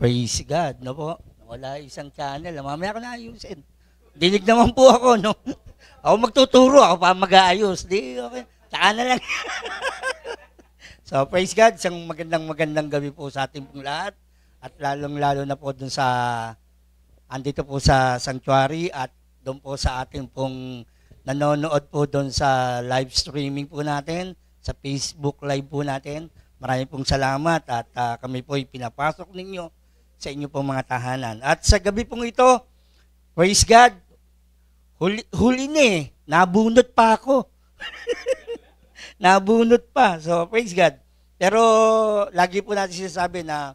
Praise God, no po? Wala isang channel. Mamaya ko na ayusin. Dinig naman po ako, no? Ako magtuturo, ako pa mag-aayos. Di, okay. Tsaka na lang. So, praise God. Isang magandang gabi po sa ating pong lahat. At lalong-lalo na po dun sa, andito po sa sanctuary at doon po sa ating pong nanonood po doon sa live streaming po natin, sa Facebook live po natin. Maraming pong salamat at kami po ay pinapasok ninyo sa inyo pong mga tahanan. At sa gabi pong ito, praise God, huli na eh, nabunot pa ako. Nabunot pa. So, praise God. Pero, lagi po natin sinasabi na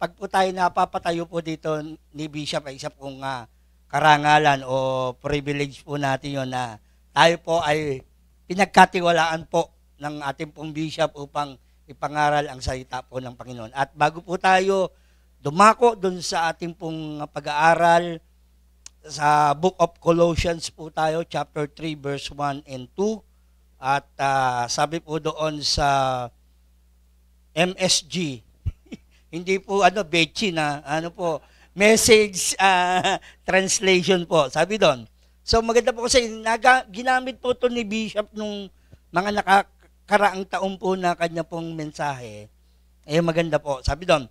pag po tayo napapatayo po dito ni Bishop ay isa pong karangalan o privilege po natin yun na tayo po ay pinagkatiwalaan po ng ating pong Bishop upang ipangaral ang salita po ng Panginoon. At bago po tayo dumako dun sa ating pong pag-aaral sa Book of Colossians po tayo, chapter 3, verse 1 and 2. At sabi po doon sa MSG, hindi po Bechi na, message translation po. Sabi doon. So maganda po kasi ginamit po ito ni Bishop nung mga nakakaraang taon po na kanya pong mensahe. Maganda po. Sabi doon,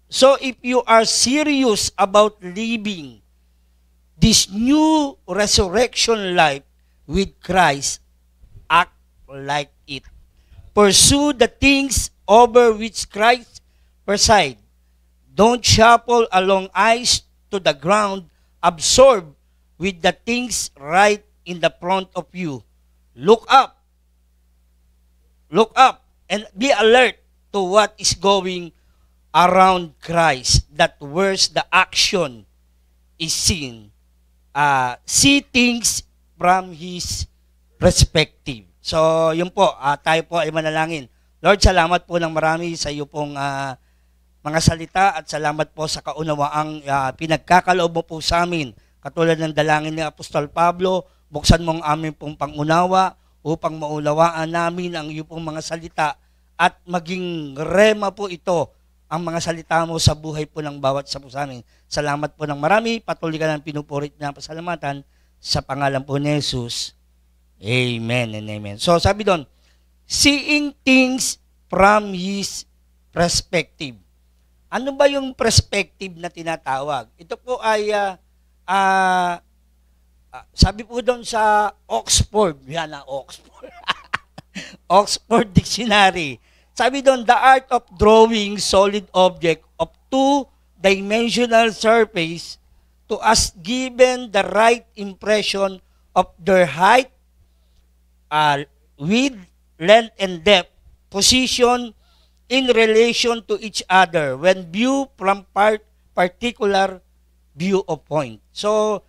so if you are serious about living this new resurrection life with Christ, act like it. Pursue the things over which Christ preside. Don't shuffle along eyes to the ground, absorbed with the things right in the front of you. Look up, and be alert to what is going around Christ, that where's the action is seen. See things from His perspective. So, yun po, tayo po ay manalangin. Lord, salamat po ng marami sa iyo pong mga salita at salamat po sa kaunawaang pinagkakaloob mo po sa amin. Katulad ng dalangin ni Apostol Pablo, buksan mo ang aming pong pangunawa upang maunawaan namin ang iyo pong mga salita at maging rema po ito ang mga salita mo sa buhay po ng bawat isa po sa amin. Salamat po ng marami. Patuloy ka ng pinupurit na pasalamatan sa pangalan po ni Jesus. Amen and amen. So sabi doon, seeing things from His perspective. Ano ba yung perspective na tinatawag? Ito po ay, sabi po doon sa Oxford, yan ang Oxford. Oxford Dictionary. Sabi doon, the art of drawing solid object of two-dimensional surface to us given the right impression of their height, width, length, and depth, position in relation to each other when viewed from particular view of point. So,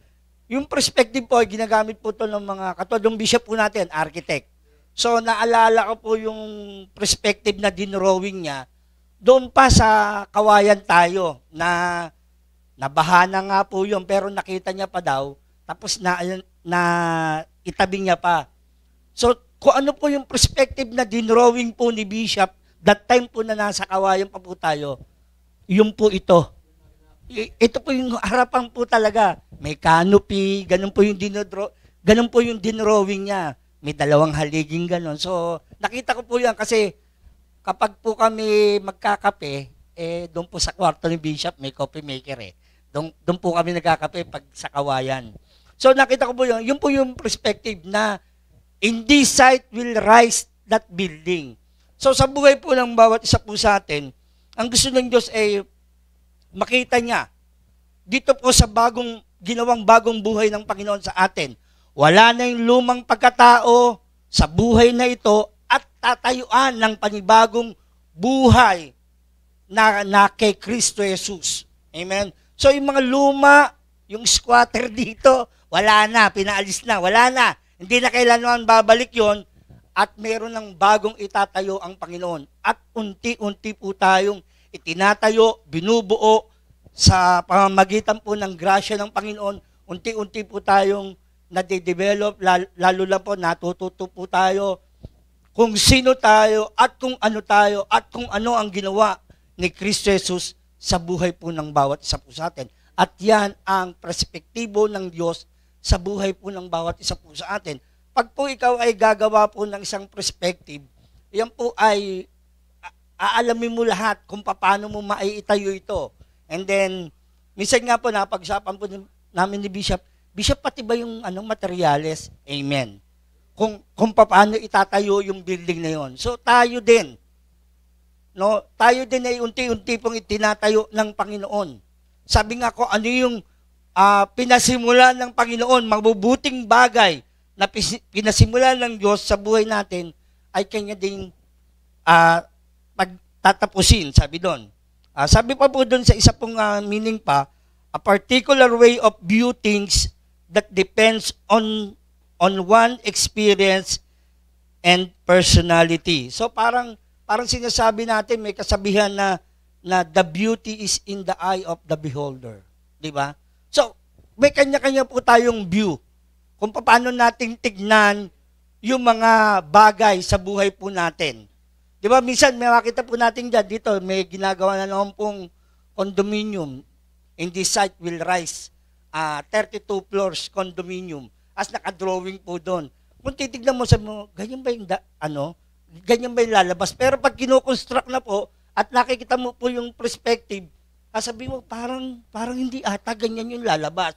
yung perspective po, ginagamit po ito ng mga katulad bishop po natin, architect. So, naalala ko po yung perspective na dinrawing niya, doon pa sa kawayan tayo, na nabahana nga po yun, pero nakita niya pa daw, tapos na itabing niya pa. So, kung ano po yung perspective na dinrawing po ni Bishop, that time po na nasa kawayan pa po tayo, yun po ito. Ito po yung harapan po talaga. May canopy, ganun po yung dinrawing niya. May dalawang haliging ganon. So, nakita ko po yan kasi kapag po kami magkakape, doon po sa kwarto ni Bishop, may coffee maker eh. Doon po kami nagkakape pag sa kawayan. So, nakita ko po yun po yung perspective na in this site will rise that building. So, sa buhay po ng bawat isa po sa atin, ang gusto ng Diyos ay makita niya dito po sa ginawang bagong buhay ng Panginoon sa atin. Wala na yung lumang pagkatao sa buhay na ito at tatayuan ng panibagong buhay na kay Kristo Jesus. Amen? So yung mga luma, yung squatter dito, wala na, pinaalis na, wala na. Hindi na kailanman babalik yon at meron ng bagong itatayo ang Panginoon. At unti-unti po tayong itinatayo, binubuo sa pamamagitan po ng grasya ng Panginoon. Unti-unti po tayong nade-develop, lalo lang po natututo po tayo kung sino tayo at kung ano ang ginawa ni Kristo Jesus sa buhay po ng bawat isa po sa atin. At yan ang perspektibo ng Diyos sa buhay po ng bawat isa po sa atin. Pag po ikaw ay gagawa po ng isang perspective, yan po ay aalamin mo lahat kung paano mo maiitayo ito. And then, minsan nga po, napag-usapan po namin ni Bishop, Bishop, pati ba yung materyales? Amen. Kung paano itatayo yung building na yon. So, tayo din. No, tayo din ay unti-unti pong itinatayo ng Panginoon. Sabi nga ko, ano yung pinasimula ng Panginoon, mabubuting bagay na pinasimula ng Diyos sa buhay natin, ay kanya ding pagtatapusin, sabi doon. Sabi pa po doon sa isa pong meaning pa, a particular way of view things that depends on one experience and personality. So parang sinasabi natin, may kasabihan na the beauty is in the eye of the beholder. Di ba? So, may kanya-kanya po tayong view kung paano nating tignan yung mga bagay sa buhay po natin. Di ba? Minsan, may makita po natin dyan, dito, may ginagawa na naman pong condominium. In this site will rise 32 floors condominium. As naka-drawing po doon. Kung titignan mo, sabi mo, ganyan ba yung ganyan ba yung lalabas? Pero pag kinoconstruct na po, at nakikita mo po yung perspective, sabi mo, parang hindi ata ganyan yung lalabas.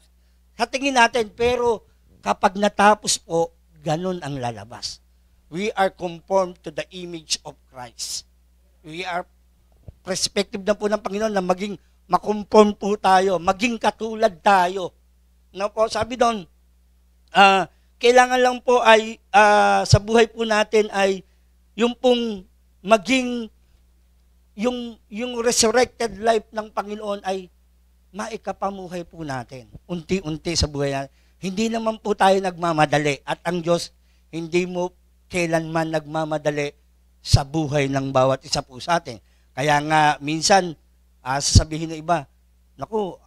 Sa tingin natin, pero kapag natapos po, ganun ang lalabas. We are conformed to the image of Christ. We are perspective na po ng Panginoon na maging makonform po tayo, maging katulad tayo. No po, sabi doon, kailangan lang po ay sa buhay po natin ay yung pong maging yung resurrected life ng Panginoon ay maikapamuhay po natin. Unti-unti sa buhay natin. Hindi naman po tayo nagmamadali. At ang Diyos, hindi mo kailanman nagmamadali sa buhay ng bawat isa po sa atin. Kaya nga, minsan, sasabihin ng iba, naku,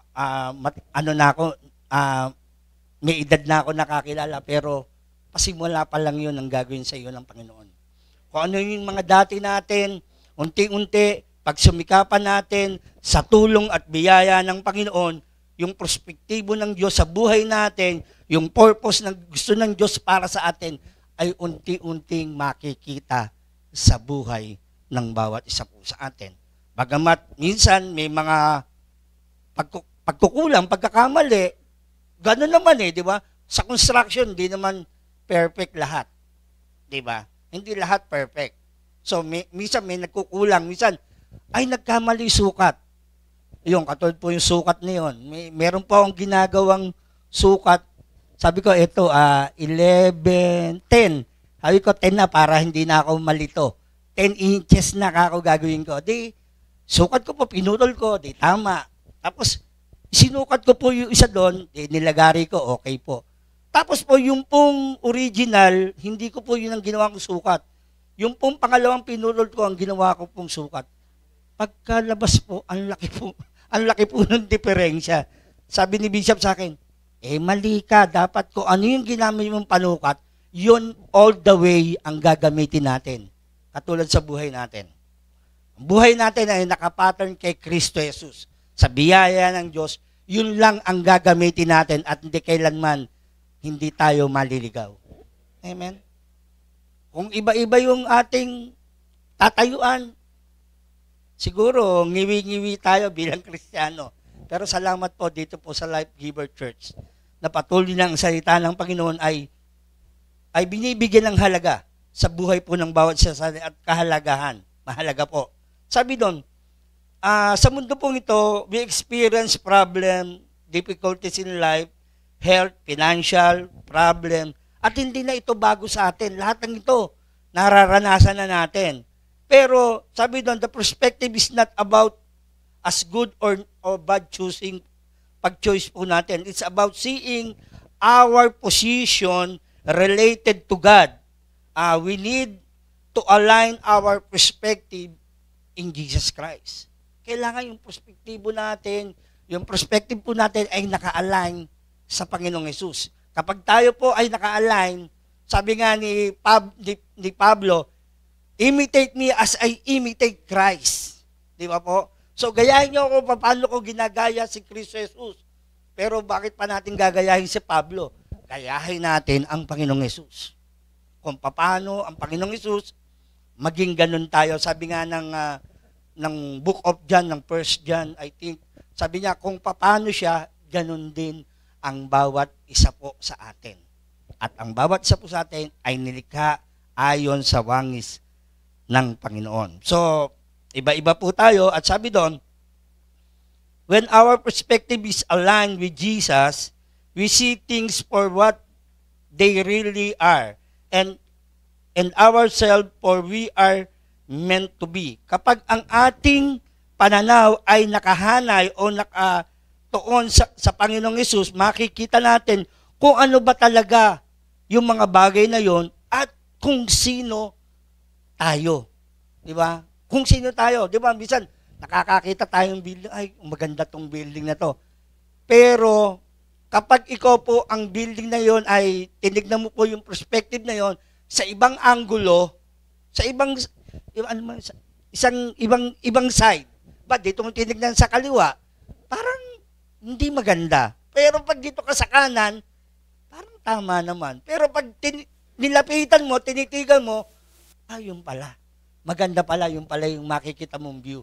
may edad na ako nakakilala, pero pasimula pa lang yun ang gagawin sa iyo ng Panginoon. Kung ano yung mga dati natin, unti-unti, pag sumikapan natin sa tulong at biyaya ng Panginoon, yung perspektibo ng Diyos sa buhay natin, yung purpose na gusto ng Diyos para sa atin, ay unti-unting makikita sa buhay ng bawat isa po sa atin. Bagamat minsan may mga pagkukulang, pagkakamali, gano'n naman di ba? Sa construction, di naman perfect lahat. Di ba? Hindi lahat perfect. So, minsan may nagkukulang. Minsan, ay nagkamali sukat. Yung katulad po yung sukat na yun. Meron po akong ginagawang sukat. Sabi ko, ito, 11, 10. Sabi ko, 10 na para hindi na ako malito. 10 inches na ako gagawin ko. Di, sukat ko po, pinutol ko. Di, tama. Tapos, sinukat ko po yung isa doon. Di, nilagari ko, okay po. Tapos po, yung pong original, hindi ko po yun ang ginawa kong sukat. Yung pong pangalawang pinulot ko, ang ginawa ko pong sukat. Pagkalabas po, ang laki po ng diferensya. Sabi ni Bishop sa akin, mali ka, dapat ko ano yung ginamit mong panukat, yun all the way ang gagamitin natin. Katulad sa buhay natin. Ang buhay natin ay nakapattern kay Kristo Jesus. Sa biyaya ng Diyos, yun lang ang gagamitin natin at hindi kailanman hindi tayo maliligaw. Amen? Kung iba-iba yung ating tatayuan, siguro ngiwi-ngiwi tayo bilang Kristiyano. Pero salamat po dito po sa Life Giver Church na patuloy ng salita ng Panginoon ay binibigyan ng halaga sa buhay po ng bawat isa at kahalagahan. Mahalaga po. Sabi doon, sa mundo pong ito, we experience problem, difficulties in life, health, financial, problem, at hindi na ito bago sa atin. Lahat ng ito, nararanasan na natin. Pero, sabi doon, the perspective is not about as good or bad choosing, pag-choice po natin. It's about seeing our position related to God. We need to align our perspective in Jesus Christ. Kailangan yung perspektibo natin, yung perspective po natin ay naka-align sa Panginoong Hesus. Kapag tayo po ay naka-align, sabi nga ni Pablo, imitate me as I imitate Christ. Di ba po? So, gayahin niyo ako paano ko ginagaya si Kristo Jesus. Pero bakit pa natin gagayahin si Pablo? Gayahin natin ang Panginoong Jesus. Kung paano ang Panginoong Jesus, maging ganun tayo. Sabi nga ng Book of John, ng 1 John, I think, sabi niya, kung paano siya, ganun din ang bawat isa po sa atin. At ang bawat isa po sa atin ay nilikha ayon sa wangis ng Panginoon. So, iba-iba po tayo at sabi doon, when our perspective is aligned with Jesus, we see things for what they really are and ourselves for we are meant to be. Kapag ang ating pananaw ay nakahanay o nakatuon sa Panginoong Hesus, makikita natin kung ano ba talaga yung mga bagay na yon at kung sino tayo. Di ba? Kung sino tayo. Di ba? Minsan, nakakakita tayong building, ay, maganda tong building na to. Pero, kapag ikaw po ang building na yon ay tinignan mo po yung perspective na yon sa ibang anggulo, sa ibang side. Ba dito mo tinignan sa kaliwa, parang hindi maganda. Pero pag dito ka sa kanan, parang tama naman. Pero pag nilapitan mo, tinitigan mo, yun pala. Maganda pala, yun pala yung makikita mong view.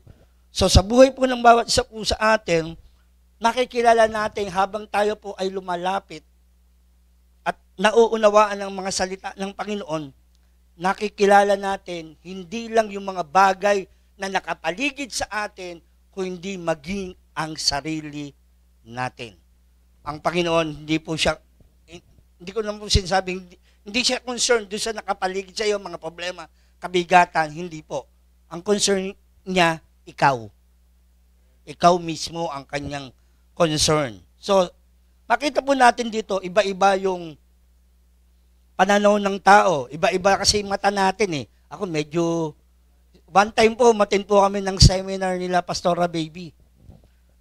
So sa buhay po ng bawat isa po sa atin, makikilala natin habang tayo po ay lumalapit at nauunawaan ng mga salita ng Panginoon, nakikilala natin hindi lang yung mga bagay na nakapaligid sa atin, kundi maging ang sarili natin. Ang Panginoon, hindi ko naman po sinasabing, hindi siya concerned doon sa nakapaligid sa iyo, mga problema, kabigatan, hindi po. Ang concern niya, ikaw. Ikaw mismo ang kanyang concern. So, makita po natin dito, iba-iba yung pananaw ng tao. Iba-iba kasi yung mata natin eh. Ako medyo, one time po, matin po kami ng seminar nila Pastora Baby.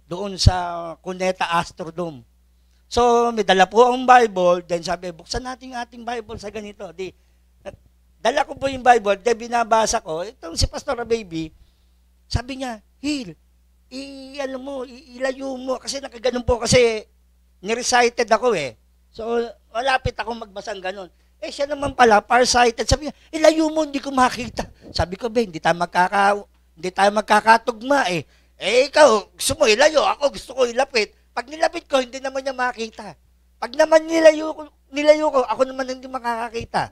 Doon sa Cuneta Astrodome. So, may dala po ang Bible, then sabi, buksan natin ang ating Bible sa ganito. Dala ko po yung Bible, then binabasa ko, itong si Pastora Baby, sabi niya, Hil, ilayo mo, kasi nakaganon po, kasi nirecited ako eh. So, malapit ako magbasang ganon. Siya naman pala, farsighted, sabi niya, ilayo mo, hindi ko makita. Sabi ko, hindi tayo magkakatugma eh. Ikaw, gusto mo ilayo, ako gusto ko ilapit. Pag nilapit ko, hindi naman niya makita. Pag naman nilayo ko, ako naman hindi makakakita.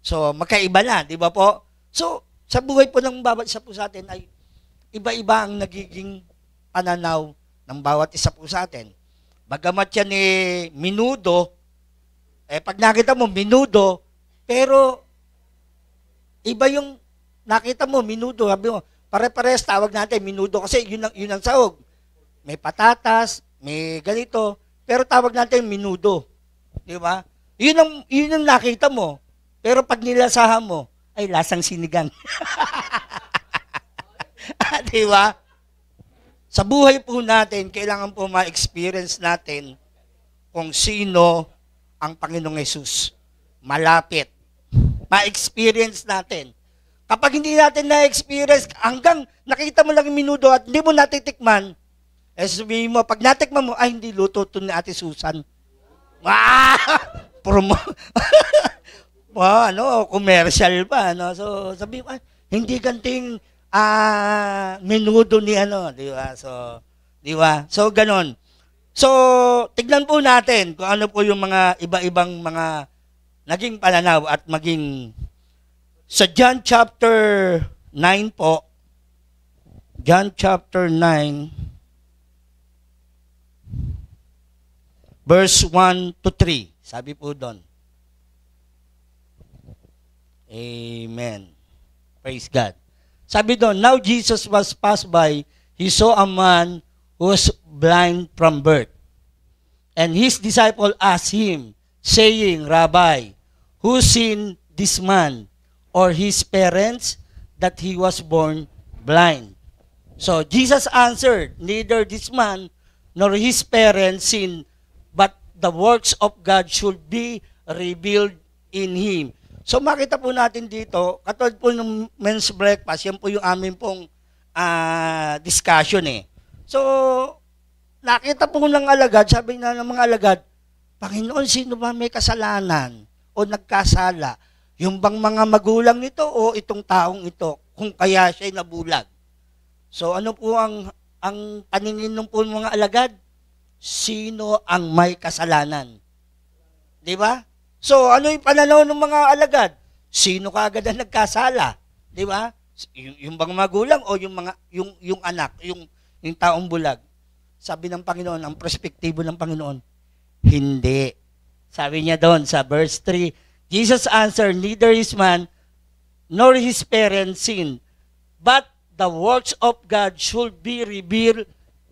So, magkaiba na, di ba po? So, sa buhay po ng bawat isa po sa atin ay iba-iba ang nagiging pananaw ng bawat isa po sa atin. Bagamat yan minudo, pag nakita mo, minudo, pero iba yung nakita mo, minudo, sabi mo, pare-pares tawag natin, minudo, kasi yun ang sahog. May patatas, may ganito, pero tawag natin minudo. Di ba? Yun ang nakita mo. Pero pag nilasahan mo, ay lasang sinigang. Di ba? Sa buhay po natin, kailangan po ma-experience natin kung sino ang Panginoong Hesus. Malapit. Ma-experience natin. Kapag hindi natin na-experience, hanggang nakita mo lang yung minudo at hindi mo natitikman, sabihin mo, pag natikman mo, hindi luto ito ni Ate Susan. Promo. Commercial pa. So, sabihin mo, hindi ganting menudo ni di ba? So, di ba? So, ganon. So, tignan po natin kung ano po yung mga iba-ibang mga naging pananaw at maging sa John chapter 9 po, John chapter 9, verse 1 to 3. Sabi po doon. Amen. Praise God. Sabi doon, now Jesus was passed by, he saw a man who was blind from birth. And his disciple asked him, saying, Rabbi, who sinned this man or his parents that he was born blind? So Jesus answered, neither this man nor his parents sinned, but the works of God should be revealed in him. So makita po natin dito, katulad po ng men's breakfast, yan po yung amin pong discussion eh. So, nakita po ng alagad, sabi na ng mga alagad, Panginoon, sino ba may kasalanan o nagkasala? Yung bang mga magulang nito o itong taong ito, kung kaya siya'y nabulag? So, ano po ang paningin ng po ng mga alagad? Sino ang may kasalanan? Di ba? So, ano yung pananaw ng mga alagad? Sino kaagad ang nagkasala? Di ba? Yung bang magulang o yung anak, yung taong bulag? Sabi ng Panginoon, ang perspektibo ng Panginoon, hindi. Sabi niya doon sa verse 3, Jesus answered, neither his man nor his parents sinned, but the works of God should be revealed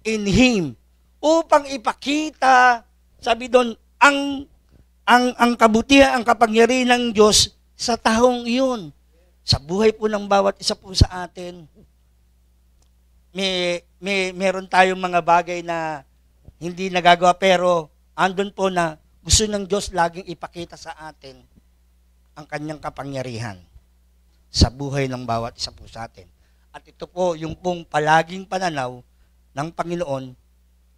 in him. Upang ipakita, sabi doon, ang kabutihan, ang kapangyarihan ng Diyos sa taong iyon. Sa buhay po ng bawat isa po sa atin, meron tayong mga bagay na hindi nagagawa, pero andun po na gusto ng Diyos laging ipakita sa atin ang kanyang kapangyarihan sa buhay ng bawat isa po sa atin. At ito po yung pong palaging pananaw ng Panginoon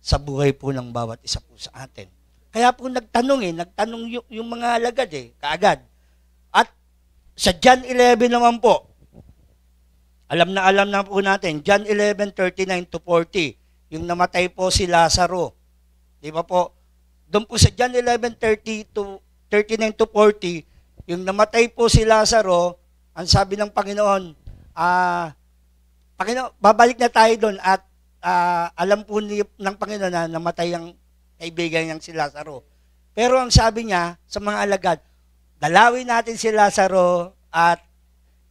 sa buhay po ng bawat isa po sa atin. Kaya po nagtanong yung mga alagad kaagad. At sa John 11 naman po, alam na po natin, John 11:39 to 40, yung namatay po si Lazaro. Di ba po? Doon po sa John 11:39 to 40, yung namatay po si Lazaro, ang sabi ng Panginoon, Panginoon, babalik na tayo doon at alam po ng Panginoon na namatay ang kaibigan niyang si Lazaro. Pero ang sabi niya sa mga alagad, dalawin natin si Lazaro at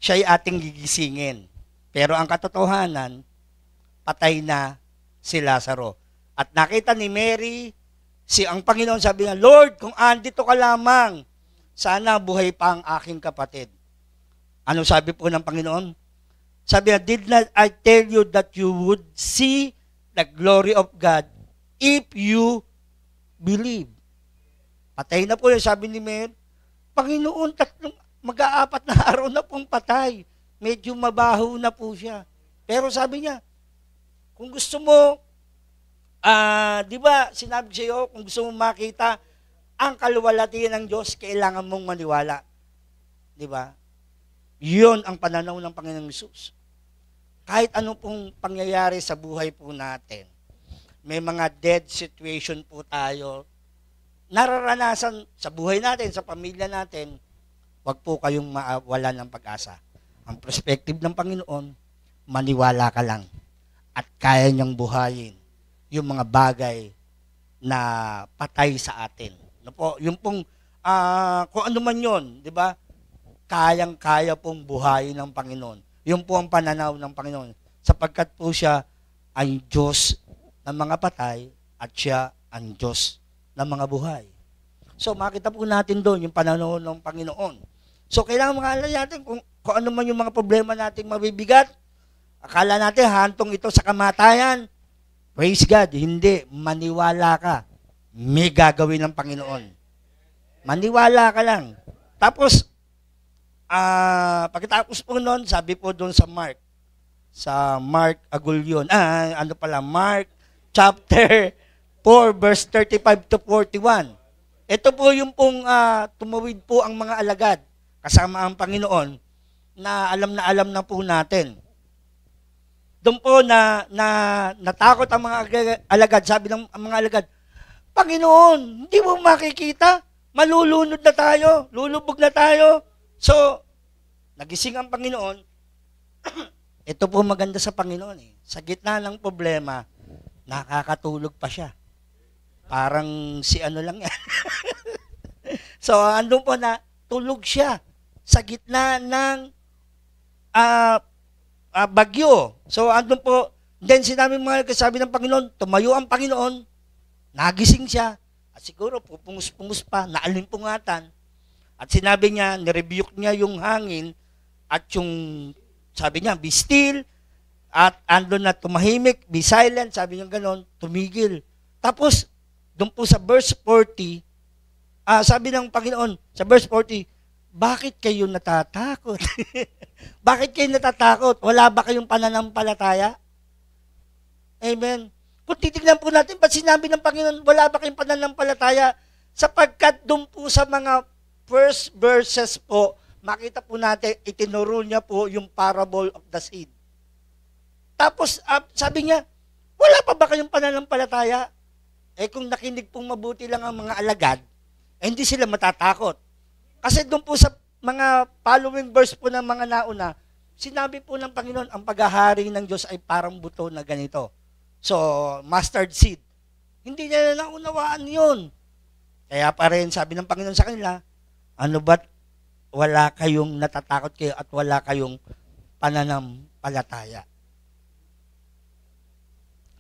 siya'y ating gigisingin. Pero ang katotohanan, patay na si Lazaro. At nakita ni Mary, ang Panginoon, sabi niya, Lord, kung andito ka lamang, sana buhay pa ang aking kapatid. Ano sabi po ng Panginoon? Sabi niya, did not I tell you that you would see the glory of God if you believe? Patay na po yun. Sabi ni Mary, Panginoon, mag-aapat na araw na pong patay. Medyo mabaho na po siya. Pero sabi niya, kung gusto mo, di ba, sinabi sa iyo, kung gusto mo makita ang kaluwalhatian ng Diyos, kailangan mong maniwala. Di ba? Yun ang pananaw ng Panginoong Hesus. Kahit ano pong pangyayari sa buhay po natin, may mga dead situation po tayo, nararanasan sa buhay natin, sa pamilya natin, wag po kayong mawala ng pag-asa. Ang perspective ng Panginoon, maniwala ka lang at kaya niyang buhayin yung mga bagay na patay sa atin. No po, yung pong kung ano man yon, di ba? Kayang-kaya pong buhayin ng Panginoon. Yung po ang pananaw ng Panginoon. Sapagkat po siya ay Diyos ng mga patay at siya ang Diyos ng mga buhay. So makita po natin doon yung pananaw ng Panginoon. So kailangan mga alay natin kung ano man yung mga problema nating mabibigat. Akala natin hantong ito sa kamatayan. Praise God, hindi. Maniwala ka. May gagawin ng Panginoon. Maniwala ka lang. Tapos, pagkatapos po noon, sabi po doon sa Mark Agulyon, Mark chapter 4, verse 35 to 41. Ito po yung pong tumawid po ang mga alagad kasama ang Panginoon na alam na po natin. Doon po na natakot ang mga alagad. Sabi ng mga alagad, Panginoon, hindi mo makikita? Malulunod na tayo, lulubog na tayo. So, nagising ang Panginoon. Ito po maganda sa Panginoon. Sa gitna ng problema, nakakatulog pa siya. Parang si ano lang yan. So, andun po na tulog siya sa gitna ng bagyo. So, andun po, then sinabi sabi ng Panginoon, tumayo ang Panginoon, nagising siya, at siguro pupungus-pungus pa, naalimpungatan. At sinabi niya, nirebuke niya yung hangin, at yung, sabi niya, be still, at andun na tumahimik, be silent, sabi niya ganon, tumigil. Tapos, doon po sa verse 40, sabi ng Panginoon, sa verse 40, bakit kayo natatakot? Bakit kayo natatakot? Wala ba kayong pananampalataya? Amen. Kung titignan po natin, ba't sinabi ng Panginoon, wala ba kayong pananampalataya? Sapagkat doon po sa mga first verses po, makita po natin, itinuro niya po yung parable of the seed. Tapos, sabi niya, wala pa ba kayong pananampalataya? Kung nakinig pong mabuti lang ang mga alagad, hindi sila matatakot. Kasi doon po sa mga following verse po ng mga nauna, sinabi po ng Panginoon, ang paghahari ng Diyos ay parang buto na ganito. So, mustard seed. Hindi nila naunawaan yun. Kaya pa rin, sabi ng Panginoon sa kanila, ano ba't wala kayong natatakot kayo at wala kayong pananampalataya?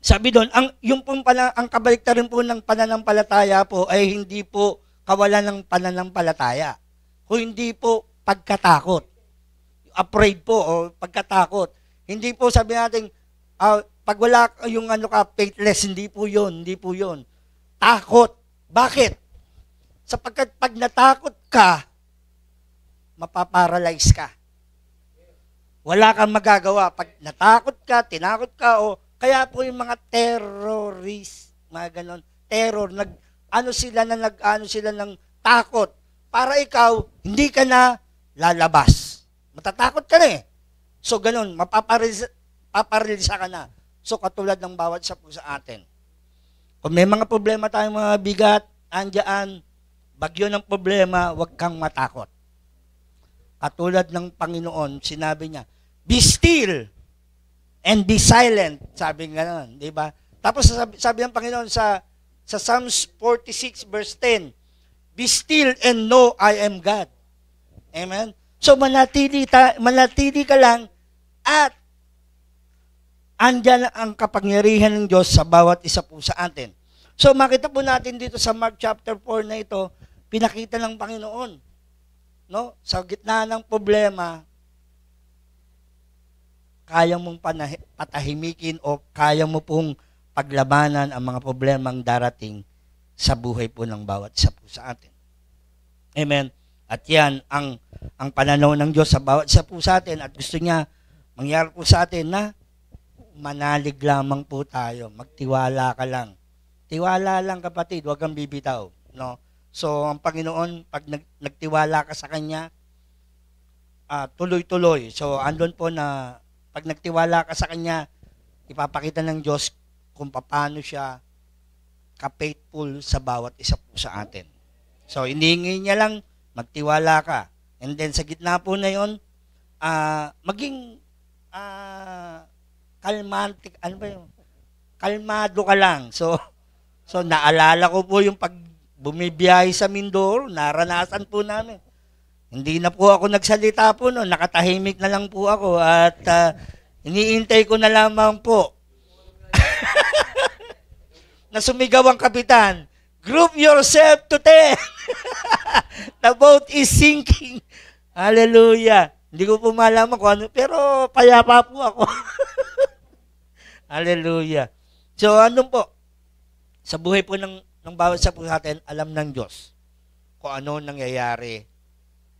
Sabi doon, ang kabaliktaran po ng pananampalataya po ay hindi po kawalan ng pananampalataya. O hindi po pagkatakot. Afraid po o pagkatakot. Hindi po sabi natin, pag wala yung faithless, hindi po yun. Takot. Bakit? Sapagkat pag natakot ka, mapaparalyze ka. Wala kang magagawa. Pag natakot ka, tinakot ka, o kaya po yung mga terrorist, mga ganon, terror, nag-ano sila ng takot. Para ikaw, hindi ka na lalabas. Matatakot ka na eh. So ganon, paparilisa ka na. So katulad ng bawat isa po sa atin. Kung may mga problema tayong mga bigat, andyan, bagyo ng problema, huwag kang matakot. Katulad ng Panginoon, sinabi niya, be still and be silent. Sabi nga nun, di ba? Tapos sabi ng Panginoon sa Psalms 46 verse 10, be still and know I am God. Amen? So manatili ka lang at andyan ang kapangyarihan ng Diyos sa bawat isa po sa atin. So makita po natin dito sa Mark chapter 4 na ito, pinakita ng Panginoon, no? Sa gitna ng problema, kaya mong patahimikin o kaya mo pong paglabanan ang mga problemang darating sa buhay po ng bawat isa po sa atin. Amen. At yan ang pananaw ng Diyos sa bawat isa po sa atin at gusto niya mangyari po sa atin na manalig lamang po tayo. Magtiwala ka lang. Tiwala lang kapatid, huwag kang bibitaw. No? So, ang Panginoon, pag nagtiwala ka sa Kanya, tuloy-tuloy. So, andun po na pag nagtiwala ka sa Kanya, ipapakita ng Diyos kung paano siya ka-faithful sa bawat isa po sa atin. So, hinihingi niya lang, magtiwala ka. And then, sa gitna po na yun, maging kalmado ka lang. So naalala ko po yung pag bumibiyahe sa Mindoro, naranasan po namin. Hindi na po ako nagsalita po no, nakatahimik na lang po ako at iniintay ko na lamang po na sumigaw ang kapitan, group yourself to 10. The boat is sinking. Hallelujah. Hindi ko po malaman kung ano, pero payapa po ako. Hallelujah. So, ano po? Sa buhay po ng bawat isa po sa atin, alam ng Diyos kung ano nangyayari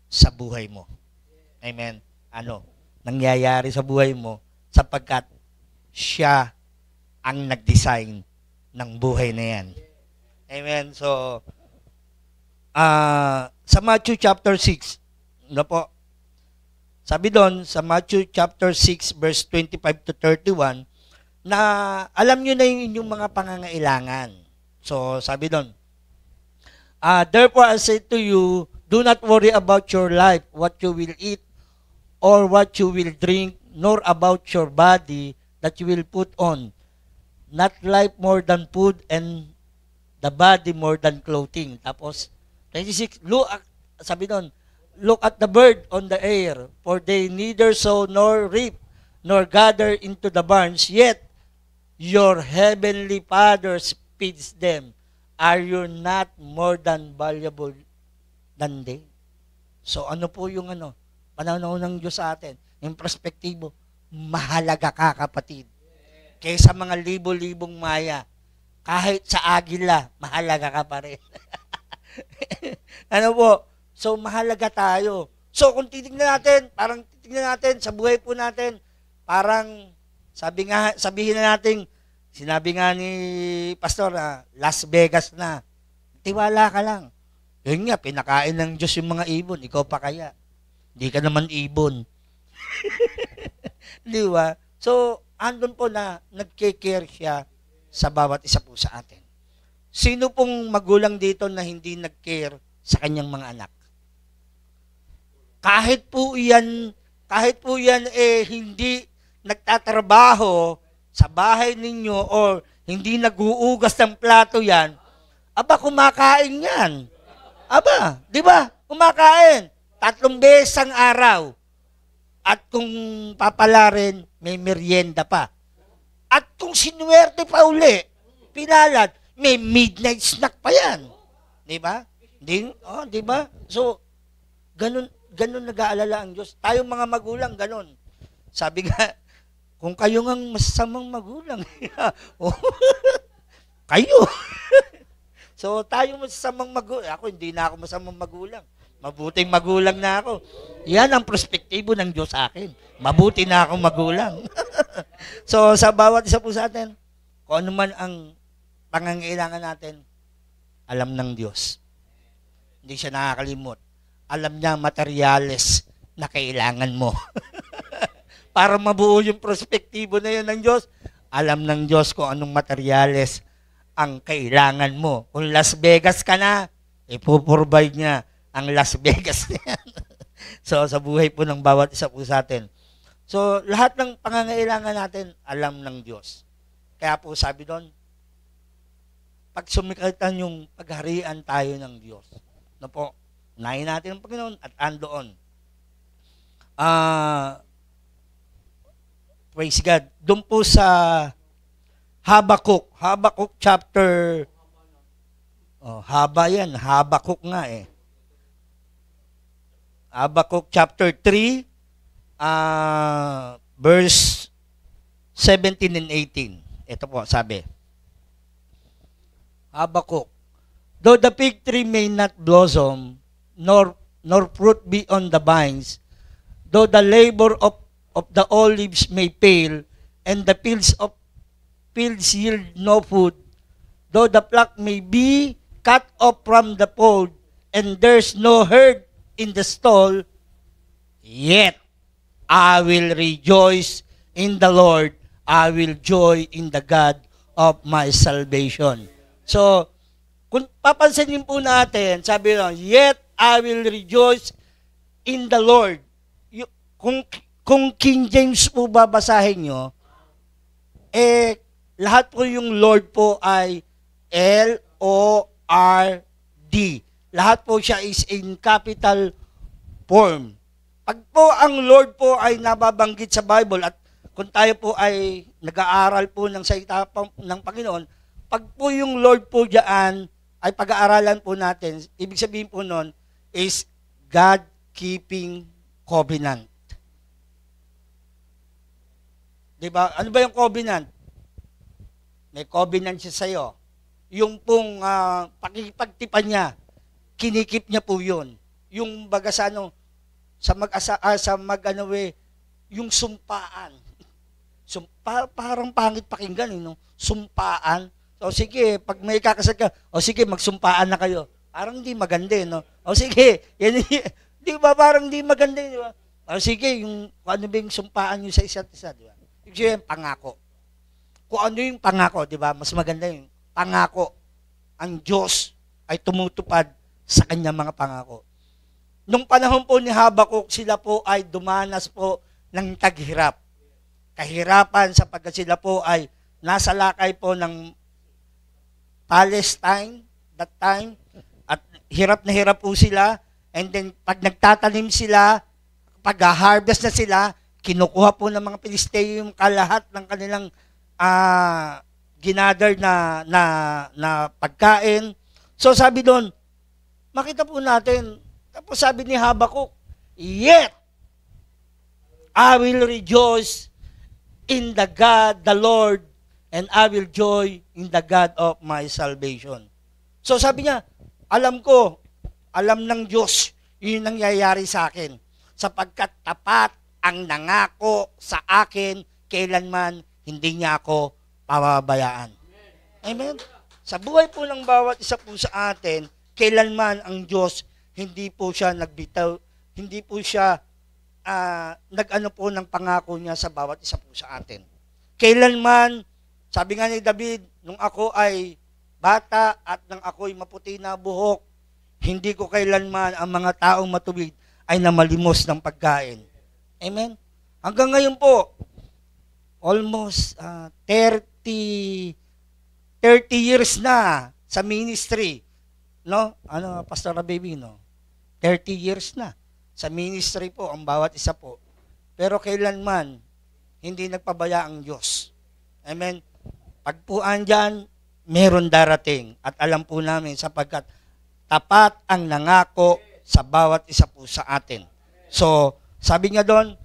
sa buhay mo. Amen? Ano? Nangyayari sa buhay mo sapagkat siya ang nag-design ng buhay na yan. Amen? So, sa Matthew chapter 6, ano po? Sabi doon, sa Matthew chapter 6, verse 25 to 31, na alam nyo na yung inyong mga pangangailangan. So, sabi doon, therefore I say to you, do not worry about your life, what you will eat, or what you will drink, nor about your body that you will put on. Not life more than food, and the body more than clothing. Tapos, 26, sabi doon, look at the bird on the air, for they neither sow nor reap, nor gather into the barns, yet your heavenly Father feeds them. Are you not more than valuable than they? So ano po yung pananaw ng Diyos sa atin? Yung perspektibo, mahalaga ka kapatid. Kaysa mga libo-libong maya, kahit sa agila, mahalaga ka pa rin. Ano po? So, mahalaga tayo. So, kung titignan natin sa buhay po natin, parang, sabihin na natin, sinabi nga ni Pastor na, Las Vegas na. Tiwala ka lang. Yun nga, pinakain ng Diyos yung mga ibon. Ikaw pa kaya? Hindi ka naman ibon. Di ba? So, andun po na nagke-care siya sa bawat isa po sa atin. Sino pong magulang dito na hindi nag-care sa kanyang mga anak? Kahit po yan hindi nagtatrabaho sa bahay ninyo o hindi nag-uugas ng plato yan, aba, kumakain yan. Aba, di ba? Kumakain. 3 beses ang araw. At kung papalarin, may merienda pa. At kung sinuwerte pa uli, pinalad, may midnight snack pa yan. Di ba? Di ba? So, ganun nag-aalala ang Diyos. Tayong mga magulang, ganun. Sabi nga, kung kayo ngang masamang magulang, kayo. So, tayo masamang magulang. Ako, hindi na ako masamang magulang. Mabuting magulang na ako. Yan ang perspektibo ng Diyos sa akin. Mabuti na akong magulang. So, sa bawat isa po sa atin, kung ano man ang pangangailangan natin, alam ng Diyos. Hindi siya nakakalimot. Alam niya materyales na kailangan mo. Para mabuo yung perspektibo na yun ng Diyos, alam ng Diyos kung anong materyales ang kailangan mo. Kung Las Vegas ka na, ipoprovide niya ang Las Vegas na yan. So, sa buhay po ng bawat isa po sa atin. So, lahat ng pangangailangan natin, alam ng Diyos. Kaya po sabi doon, pag sumikatan yung pagharian tayo ng Diyos. No po, unahin natin ang Panginoon at andoon. Praise God. Doon po sa Habakuk chapter, haba yan, Habakuk nga eh. Habakuk chapter 3, verse 17 and 18. Ito po, sabi. Habakuk, though the fig tree may not blossom, nor fruit be on the vines, though the labor of the olives may fail, and the fields yield no food, though the flock may be cut off from the fold, and there's no herd in the stall, yet I will rejoice in the Lord, I will joy in the God of my salvation. So, kung papansinin po natin, sabi lang, yet I will rejoice in the Lord. Kung King James po babasahin nyo, lahat po yung Lord po ay L-O-R-D. Lahat po siya is in capital form. Pag po ang Lord po ay nababanggit sa Bible at kung tayo po ay nag-aaral po ng salita ng Panginoon, pag po yung Lord po diyan ay pag-aaralan po natin, ibig sabihin po nun is God-keeping covenant. Diba? Ano ba yung covenant? May covenant siya sa'yo. Yung pong pakipagtipan niya, kinikip niya po yun. Yung baga sa yung sumpaan. Parang pangit pakinggan, no? Sumpaan. So sige, pag may kakasal ka, sige, magsumpaan na kayo. Parang hindi maganda, no? Sige, yan, di ba parang hindi maganda, di ba? Sige, yung ano ba yung sumpaan nyo sa isa't isa, di ba? Yung pangako. Kung ano yung pangako, di ba? Mas maganda yung pangako. Ang Diyos ay tumutupad sa kanyang mga pangako. Nung panahon po ni Habakuk, sila po ay dumanas po ng taghirap. Kahirapan sapagkat sila po ay nasa lakay po ng Palestine that time. At hirap na hirap po sila. And then pag nagtatanim sila, pag-harvest na sila, kinukuha po ng mga Pilisteo yung kalahat ng kanilang ginather na pagkain. So sabi doon, makita po natin, tapos sabi ni Habakuk, yet I will rejoice in the God, the Lord, and I will joy in the God of my salvation. So sabi niya, alam ko, alam ng Diyos, Yun ang nangyayari sa akin. Sapagkat tapat ang nangako sa akin, kailanman hindi niya ako pababayaan. Amen? Sa buhay po ng bawat isa po sa atin, kailanman ang Diyos, hindi po siya nagbitaw, hindi po siya nag-ano po ng pangako niya sa bawat isa po sa atin. Kailanman, sabi nga ni David, nung ako ay bata at nang ako'y maputi na buhok, hindi ko kailanman ang mga taong matuwid ay namalimos ng pagkain. Amen? Hanggang ngayon po, almost 30 years na sa ministry. No? Ano, Pastor Baby, no? 30 years na sa ministry po, ang bawat isa po. Pero kailanman, hindi nagpabaya ang Diyos. Amen? Pag po andyan, meron darating. At alam po namin sapagkat tapat ang nangako sa bawat isa po sa atin. So, sabi nga doon,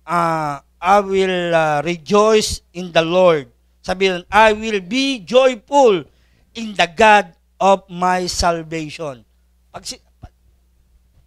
I will rejoice in the Lord. Sabi doon, I will be joyful in the God of my salvation.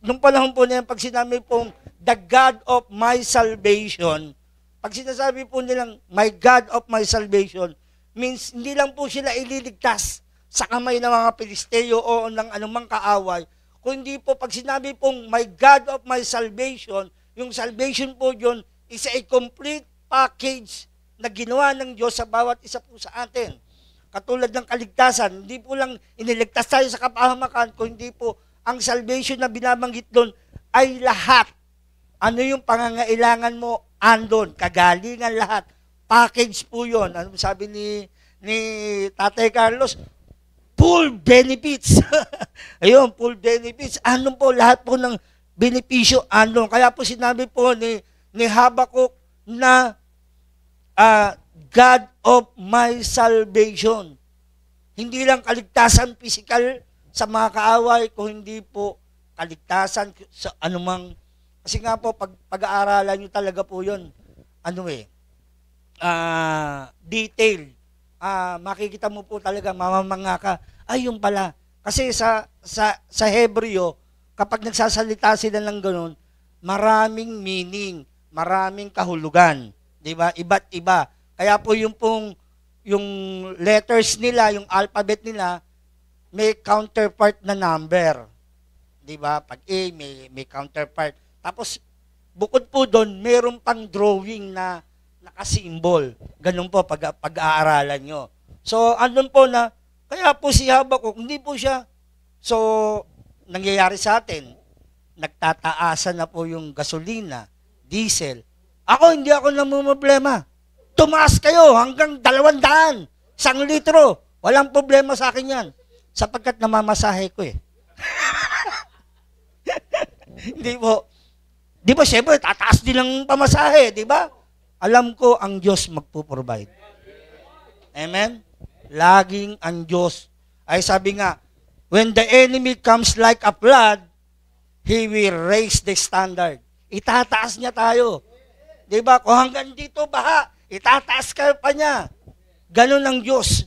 Nung panahon po na yan, pag sinabi pong the God of my salvation, pag sinasabi po nilang my God of my salvation, means hindi lang po sila ililigtas sa kamay ng mga Pilisteo o ng anumang kaaway, kundi po pag sinabi pong my God of my salvation, yung salvation po yun is a complete package na ginawa ng Diyos sa bawat isa po sa atin. Katulad ng kaligtasan, hindi po lang iniligtas tayo sa kapahamakan, kundi po ang salvation na binabanggit doon ay lahat. Ano yung pangangailangan mo, andon, kagalingan lahat. Package po yun. Ano sabi ni Tatay Carlos? Full benefits. Ayun, full benefits. Ano po, lahat po ng benepisyo, andon. Kaya po sinabi po ni Habakkuk na God of my salvation. Hindi lang kaligtasan physical sa mga kaaway, kung hindi po kaligtasan sa anumang, kasi nga po, pag-aaralan nyo talaga po yun, detail. Makikita mo po talaga, mamamanga ka, ay yung pala. Kasi sa Hebreo, kapag nagsasalita sila ng ganun, maraming meaning, maraming kahulugan. Diba? Iba't iba. Kaya po yung letters nila, yung alphabet nila, may counterpart na number. Di ba? Pag A, may counterpart. Tapos, bukod po doon, mayroon pang drawing na nakasimbol. Ganun po pag-aaralan nyo. So, andun po na, kaya po si Habakkuk, hindi po siya. So, nangyayari sa atin, nagtataasan na po yung gasolina, diesel. Ako, hindi ako namumblema. Tumaas kayo hanggang 200, 1 litro. Walang problema sa akin yan. Sapagkat namamasahe ko eh. Hindi po. Di ba, syempre, tataas din ang pamasahe, di ba? Alam ko, ang Diyos magpo-provide. Amen? Laging ang Diyos. Ay sabi nga, when the enemy comes like a flood, He will raise the standard. Itataas niya tayo. Di ba? Kung hanggang dito baha, itataas kayo pa niya. Ganun ang Diyos.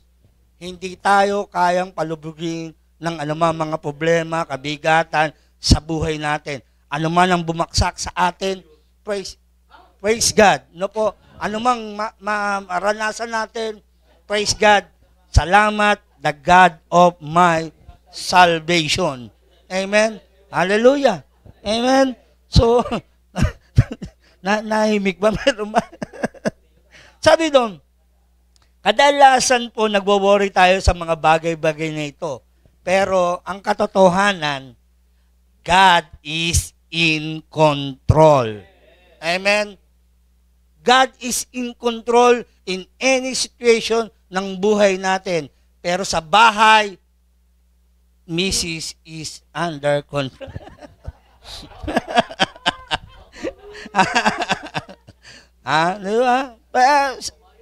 Hindi tayo kayang palubugin ng anumang mga problema, kabigatan sa buhay natin. Ano man ang bumaksak sa atin, praise God. No po, anumang maranasan natin, praise God. Salamat, the God of my salvation. Amen? Hallelujah. Amen? So, nahimik ba? Meron ba? Sabi doon, kadalasan po nagwo-worry tayo sa mga bagay-bagay na ito. Pero ang katotohanan, God is in control. Amen? God is in control in any situation ng buhay natin. Pero sa bahay, Mrs. is under control. Di ba?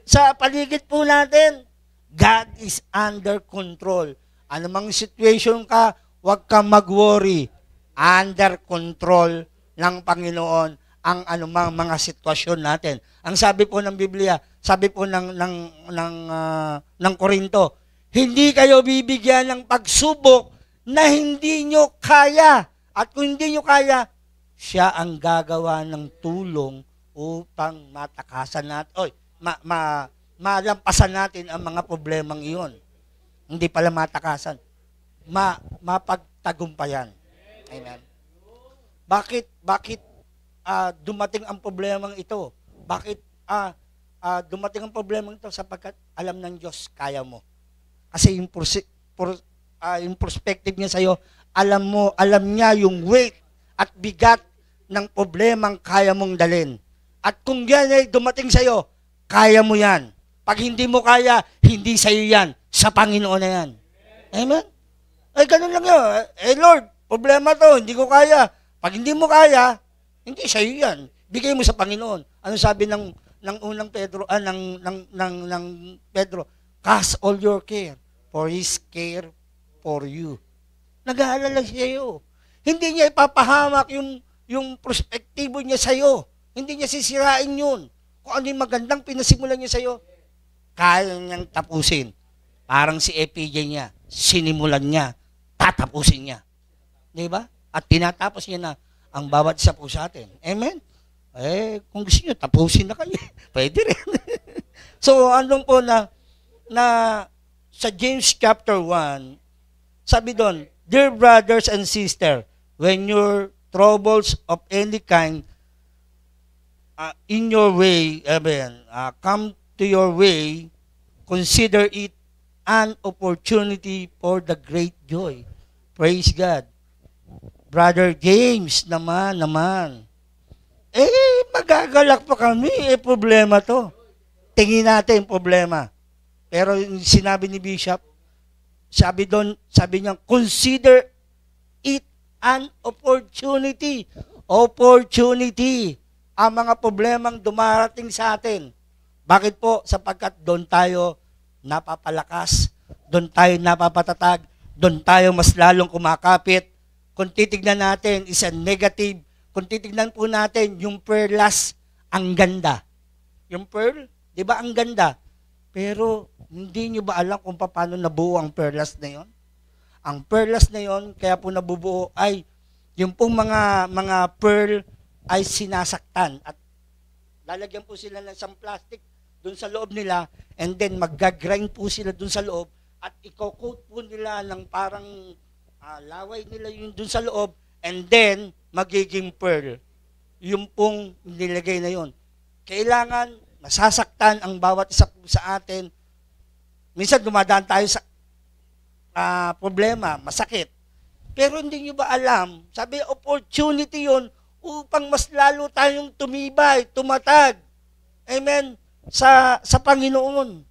Sa paligid po natin, God is under control. Anumang situation ka, huwag kang mag-worry. Under control ng Panginoon ang anumang mga sitwasyon natin. Ang sabi po ng Biblia, sabi po ng Korinto, hindi kayo bibigyan ng pagsubok na hindi nyo kaya. At kung hindi nyo kaya, siya ang gagawa ng tulong upang matakasan natin, malampasan natin ang mga problemang iyon. Hindi pala matakasan. Mapagtagumpayan. Amen. Bakit dumating ang problemang ito? Bakit dumating ang problemang ito? Sapagkat alam ng Diyos, kaya mo. Kasi yung perspective niya sa'yo, alam niya yung weight at bigat ng problemang kaya mong dalhin. At kung yan ay dumating sa'yo, kaya mo yan. Pag hindi mo kaya, hindi sa'yo yan. Sa Panginoon na yan. Amen? Ay, ganun lang yun. Lord, problema to, hindi ko kaya. Pag hindi mo kaya, hindi sa'yo yan. Bigay mo sa Panginoon. Ano sabi ng unang Pedro, ng Pedro? Cast all your care, for His care for you. Nag-aalala siya sa'yo. Hindi niya ipapahamak yung perspektibo niya sa'yo. Hindi niya sisirain yun. Kung ano yung magandang pinasimulan niya sa'yo, kaya niyang tapusin. Parang si FPJ niya, sinimulan niya, tatapusin niya. Di ba? At tinatapos niya na ang bawat isa po sa atin. Amen? Kung gusto niyo, tapusin na kayo. Pwede rin. So, andun po na sa James chapter 1, sabi doon, Dear brothers and sisters, when your troubles of any kind in your way, come to your way, consider it an opportunity for the great joy. Praise God. Brother James, naman. Magagalak pa kami. Problema to. Tingin natin problema. Pero sinabi ni Bishop, sabi niya, consider it an opportunity. Opportunity. Ang mga problemang dumarating sa atin. Bakit po? Sapagkat doon tayo napapalakas, doon tayo napapatatag, doon tayo mas lalong kumakapit. Kung titignan natin, is a negative. Kung titignan po natin, yung perlas, ang ganda. Yung pearl, di ba ang ganda? Pero hindi nyo ba alam kung paano nabuo ang perlas na yon? Ang perlas na yon, kaya po nabubuo ay yung pong mga pearl ay sinasaktan at lalagyan po sila ng isang plastic doon sa loob nila and then mag-grind po sila doon sa loob at i-coat po nila ng parang laway nila yun doon sa loob and then magiging pearl. Yung pong nilagay na yon. Kailangan masasaktan ang bawat isa po sa atin. Minsan dumadaan tayo sa problema, masakit. Pero hindi nyo ba alam, sabi, opportunity yon upang mas lalo tayong tumibay, tumatag. Amen? Sa Panginoon.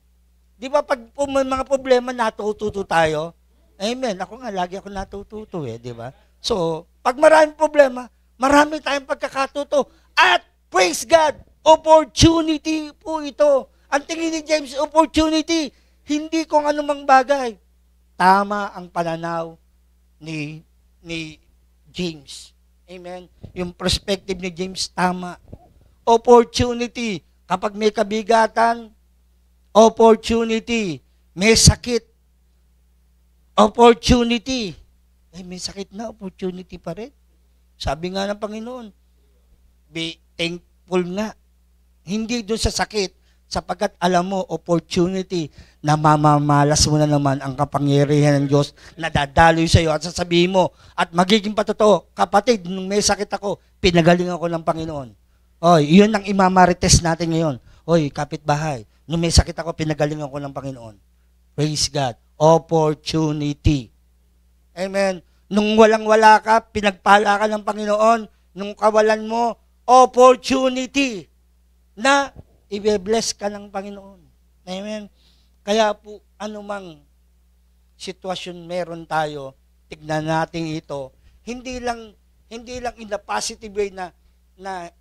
Di ba pag may mga problema, natututo tayo? Amen. Ako nga, lagi ako natututo di ba? So, pag maraming problema, marami tayong pagkakatuto. At, praise God, opportunity po ito. Ang tingin ni James, opportunity, hindi kung anumang bagay. Tama ang pananaw ni James. Amen. Yung perspective ni James, tama. Opportunity. Kapag may kabigatan, opportunity. May sakit, opportunity. May sakit na, opportunity pa rin. Sabi nga ng Panginoon, be thankful nga. Hindi doon sa sakit, sapagkat alam mo, opportunity na mamamalas mo na naman ang kapangyarihan ng Diyos na dadaloy sa iyo at sasabihin mo at magiging patotoo, kapatid, nung may sakit ako, pinagaling ako ng Panginoon. Yun ang imamarites natin ngayon. Kapitbahay, nung may sakit ako, pinagaling ako ng Panginoon. Praise God. Opportunity. Amen. Nung walang-wala ka, pinagpala ka ng Panginoon. Nung kawalan mo, opportunity na i-bless ka ng Panginoon. Amen. Kaya po, anumang sitwasyon meron tayo, tignan natin ito. Hindi lang in the positive way na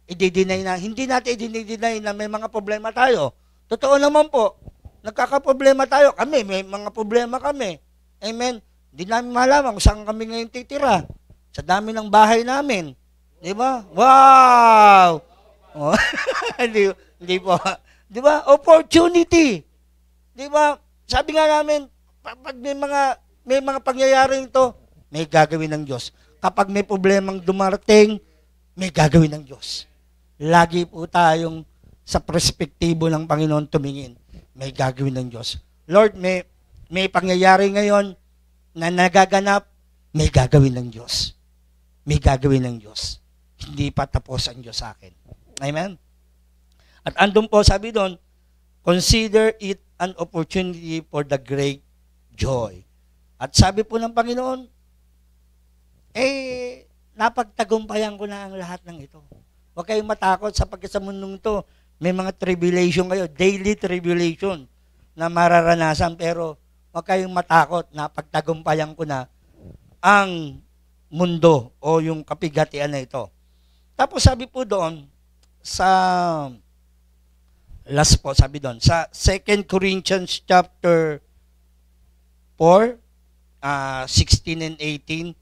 i-deny na, hindi natin i-deny na may mga problema tayo. Totoo naman po, nagkakaproblema tayo. Kami, may mga problema kami. Amen. Hindi namin malaman kung saan kami ngayon titira. Sa dami ng bahay namin. Di ba? Wow! Hindi po. Di ba? Opportunity. Di ba? Sabi nga namin, pag may mga pangyayaring ito, may gagawin ng Diyos. kapag may problemang dumarating, may gagawin ng Diyos. Lagi po tayong sa perspektibo ng Panginoon tumingin. May gagawin ng Diyos. Lord, may pangyayari ngayon na nagaganap, may gagawin ng Diyos. May gagawin ng Diyos. Hindi pa tapos ang Diyos sa akin. Amen? At andun po, sabi doon, consider it an opportunity for the great joy. At sabi po ng Panginoon, napagtagumpayan ko na ang lahat ng ito. Huwag kayong matakot sapagkat sa mundong ito, may mga tribulation kayo, daily tribulation na mararanasan, pero huwag kayong matakot, napagtagumpayan ko na ang mundo o yung kapigatian na ito. Tapos sabi po doon, sa last po, sabi doon, sa 2 Corinthians chapter 4, 16 and 18,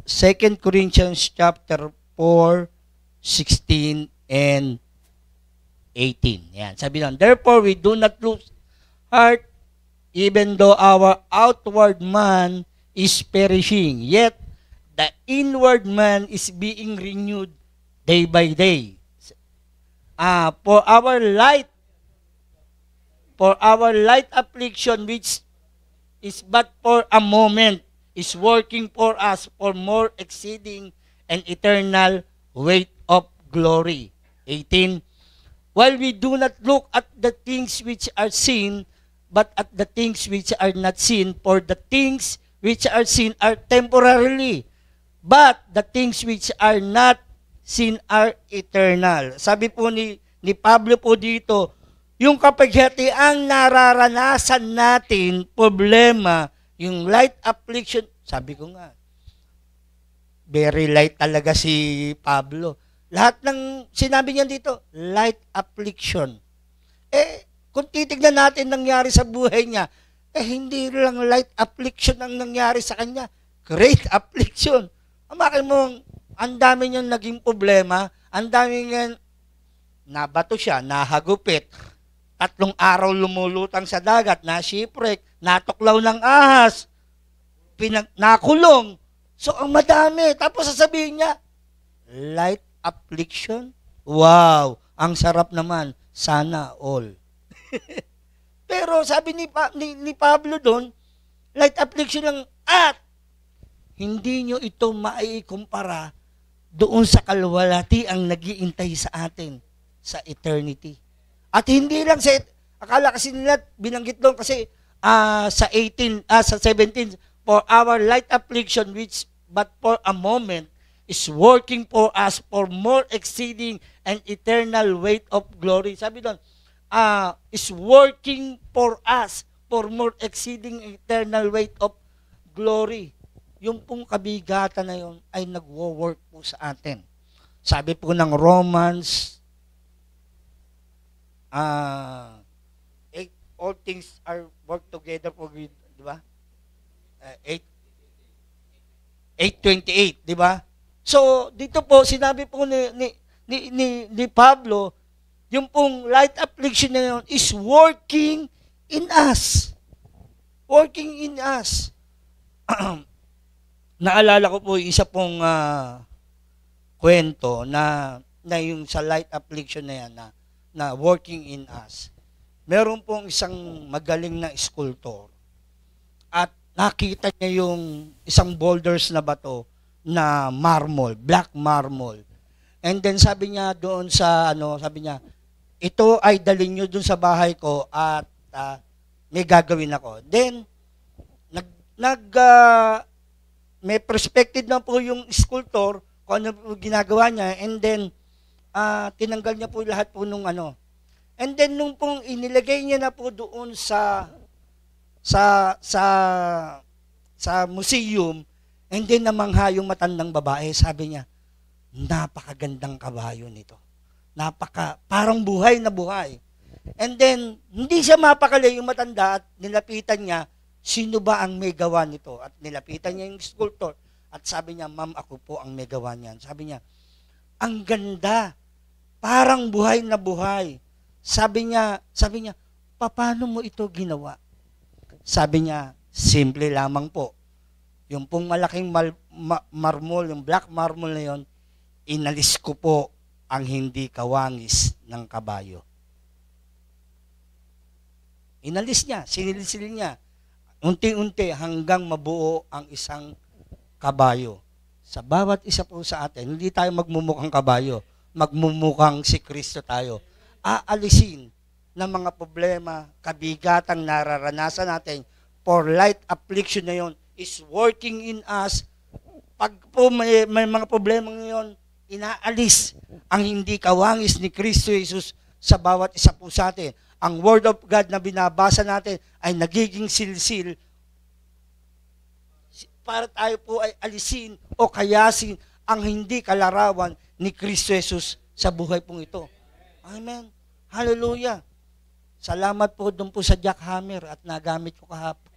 2 Corinthians chapter 4, 16 and 18. Yan, sabi doon, therefore we do not lose heart, even though our outward man is perishing, yet the inward man is being renewed day by day. For our light affliction, which is but for a moment, is working for us for more exceeding and eternal weight of glory. 18. While we do not look at the things which are seen, but at the things which are not seen, for the things which are seen are temporarily, but the things which are not seen are eternal. Sabi po ni Pablo po dito, yung kapighatiang nararanasan natin, problema, yung light affliction, sabi ko nga, very light talaga si Pablo. Lahat ng sinabi niya dito, light affliction. Kung titignan natin nangyari sa buhay niya, hindi lang light affliction ang nangyari sa kanya. Great affliction. Amakin mo, ang dami niyang naging problema, ang dami niyang nabato siya, nahagupit, 3 araw lumulutang sa dagat, na-shipwreck, natuklaw ng ahas, nakulong. So, ang madami. Tapos sasabihin niya, light affliction? Wow, ang sarap naman. Sana all. Pero sabi ni Pablo doon, light affliction lang at hindi nyo ito maikumpara doon sa kalwalati ang nag-iintay sa atin sa eternity. At hindi lang akala kasi nila binanggit doon kasi sa 17, for our light affliction which but for a moment is working for us for more exceeding and eternal weight of glory. Sabi doon, is working for us for more exceeding eternal weight of glory. Yung pong kabigatan na yun ay nagwo-work po sa atin. Sabi po ng Romans, all things are work together for good, di ba? 8:28, di ba? So, dito po, sinabi po ni Pablo, yung pong light affliction na yun is working in us. Working in us. Naalala ko po isa pong kwento na yung sa light affliction na yan na working in us. Meron pong isang magaling na sculptor at nakita niya yung isang boulders na bato na marble, black marble. And then sabi niya doon sa sabi niya, ito ay dalhin niyo doon sa bahay ko at may gagawin ako. Then may perspective na po yung sculptor kung ano po ginagawa niya, and then tinanggal niya po lahat po nung And then nung pong inilagay niya na po doon sa museum, and then namangha yung matandang babae, sabi niya, napakagandang kabayo nito. Parang buhay na buhay. And then, hindi siya mapakali yung matanda at nilapitan niya, sino ba ang may gawa nito? At nilapitan niya yung sculptor. At sabi niya, ma'am, ako po ang may gawa niyan. Sabi niya, ang ganda. Parang buhay na buhay. Sabi niya, paano mo ito ginawa? Sabi niya, simple lamang po. Yung pong malaking marmol, yung black marmol na yon, inalis ko po ang hindi kawangis ng kabayo. Inalis niya, sinilsil niya. Unti-unti hanggang mabuo ang isang kabayo. Sa bawat isa po sa atin, hindi tayo magmumukhang kabayo. Magmumukhang si Kristo tayo. Aalisin ng mga problema, kabigatang nararanasan natin for light affliction na yon is working in us. Pag po may mga problema ngayon, inaalis ang hindi kawangis ni Kristo Jesus sa bawat isa po sa atin. Ang Word of God na binabasa natin ay nagiging silsil para tayo po ay alisin o kayasin ang hindi kalarawan ni Kristo Jesus sa buhay pong ito. Amen. Hallelujah. Salamat po doon po sa jackhammer at nagamit ko kahapon.